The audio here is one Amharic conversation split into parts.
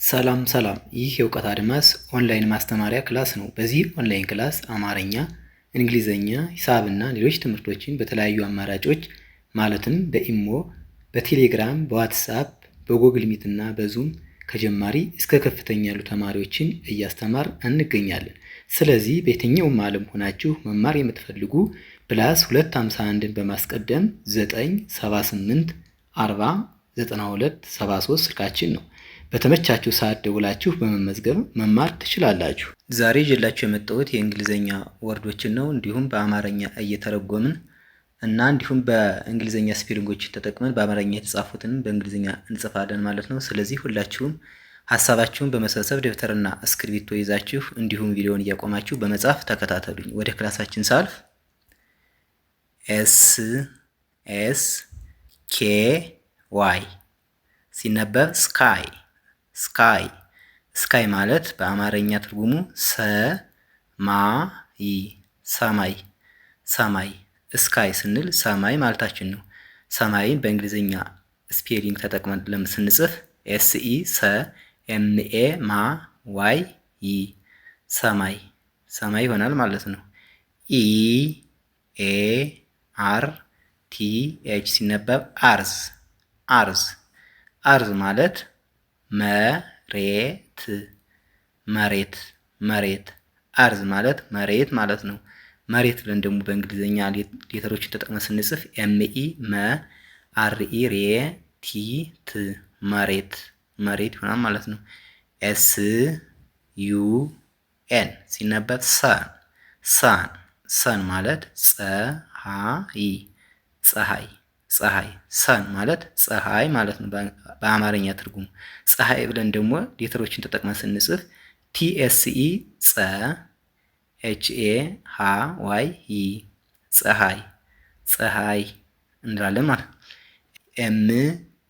ሰላም ይህ የእውቀት አድማስ ኦንላይን ማስተማሪያ ክላስ ነው። በዚህ ኦንላይን ክላስ አማርኛ፣ እንግሊዘኛ፣ ሂሳብና ሌሎች ትምህርቶችን በተለያዩ አማራጮች ማለትም በኢሞ፣ በቴሌግራም፣ በዋትስአፕ፣ በጎግል ሚት እና በዙም ከጀማሪ እስከ ከፍተኛ ያሉ ተማሪዎችን እያስተማር እንገኛለን። ስለዚህ በየትኛውም ዓለም ሆናችሁ መማር የምትፈልጉ +251ን በማስቀደም 978 40 92 73 ስልካችን ነው። በተመቻችሁ ሰዓት ደውላችሁ በመመዝገብ መማር ትችላላችሁ። ዛሬ ይዤላችሁ የመጣሁት የእንግሊዘኛ ወርዶችን ነው። እንዲሁም በአማርኛ እየተረጎምን እና እንዲሁም በእንግሊዘኛ ስፔሊንጎችን ተጠቅመን በአማርኛ የተጻፉትን በእንግሊዘኛ እንጽፋለን ማለት ነው። ስለዚህ ሁላችሁም ሀሳባችሁን በመሰብሰብ ደብተርና እስክሪብቶ ይዛችሁ እንዲሁም ቪዲዮውን እያቆማችሁ በመጻፍ ተከታተሉኝ። ወደ ክላሳችን ሳልፍ SKY ሲነበብ ስካይ ስካይ ማለት በአማርኛ ትርጉሙ ሰማይ ስካይ ስንል ሰማይ ማለታችን ነው። ሰማይን በእንግሊዝኛ ስፔሊንግ ተጠቅመን ስንጽፍ SEMAY ሰማይ ይሆናል ማለት ነው። EARTH ሲነበብ አርዝ ማለት መሬት አርዝ ማለት መሬት ማለት ነው። መሬት ብለን ደግሞ በእንግሊዝኛ ሌተሮችን ተጠቅመን ስንጽፍ MERET መሬት ይሆናል ማለት ነው። SUN ሲነበብ ሰን ማለት ፀሐይ ሰን ማለት ፀሐይ ማለት ነው በአማርኛ ትርጉሙ። ፀሐይ ብለን ደግሞ ሌተሮችን ተጠቅመን ስንጽፍ TSE CHAY ፀሐይ እንላለን ማለት ነው።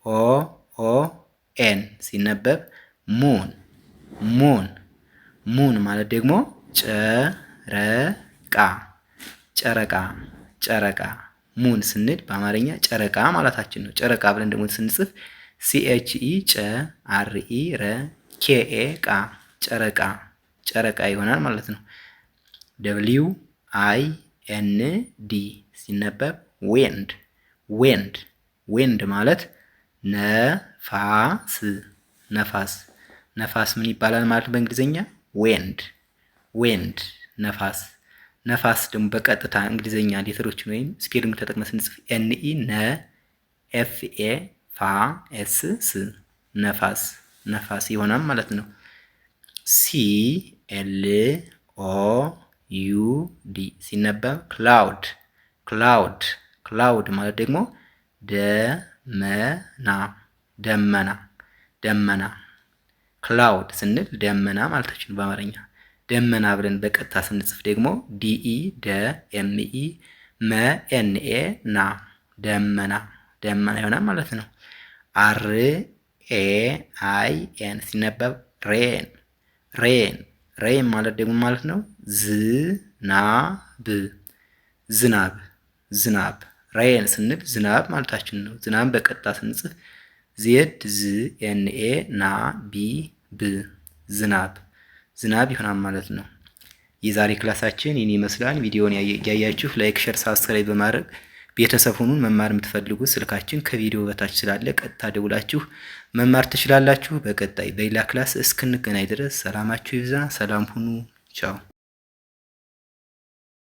MOON ሲነበብ ሙን ማለት ደግሞ ጨረቃ ሙን ስንል በአማርኛ ጨረቃ ማለታችን ነው። ጨረቃ ብለን ደግሞ ስንጽፍ CHEREKA ጨረቃ ይሆናል ማለት ነው። WIND ሲነበብ ዊንድ ማለት ነፋስ ምን ይባላል ማለት በእንግሊዝኛ ዊንድ ነፋስ ደግሞ በቀጥታ እንግሊዘኛ ሌተሮችን ወይም ስፔሊንግ ተጠቅመን ስንጽፍ NEFAS ነፋስ ይሆናል ማለት ነው። CLOUD ሲነበብ ክላውድ ማለት ደግሞ ደመና ክላውድ ስንል ደመና ማለታችን በአማርኛ። ደመና ብለን በቀጥታ ስንጽፍ ደግሞ DEME ደመና ይሆናል ማለት ነው። RAIN ሲነበብ ሬን ማለት ደግሞ ማለት ነው ዝናብ ሬን ስንል ዝናብ ማለታችን ነው። ዝናብ በቀጥታ ስንጽፍ ZNAB ዝናብ ይሆናል ማለት ነው። የዛሬ ክላሳችን ይህን ይመስላል። ቪዲዮውን ያያችሁ ላይክ፣ ሼር፣ ሳብስክራይብ በማድረግ ቤተሰብ ሁኑን። መማር የምትፈልጉ ስልካችን ከቪዲዮ በታች ስላለ ቀጥታ ደውላችሁ መማር ትችላላችሁ። በቀጣይ በሌላ ክላስ እስክንገናኝ ድረስ ሰላማችሁ ይብዛ። ሰላም ሁኑ። ቻው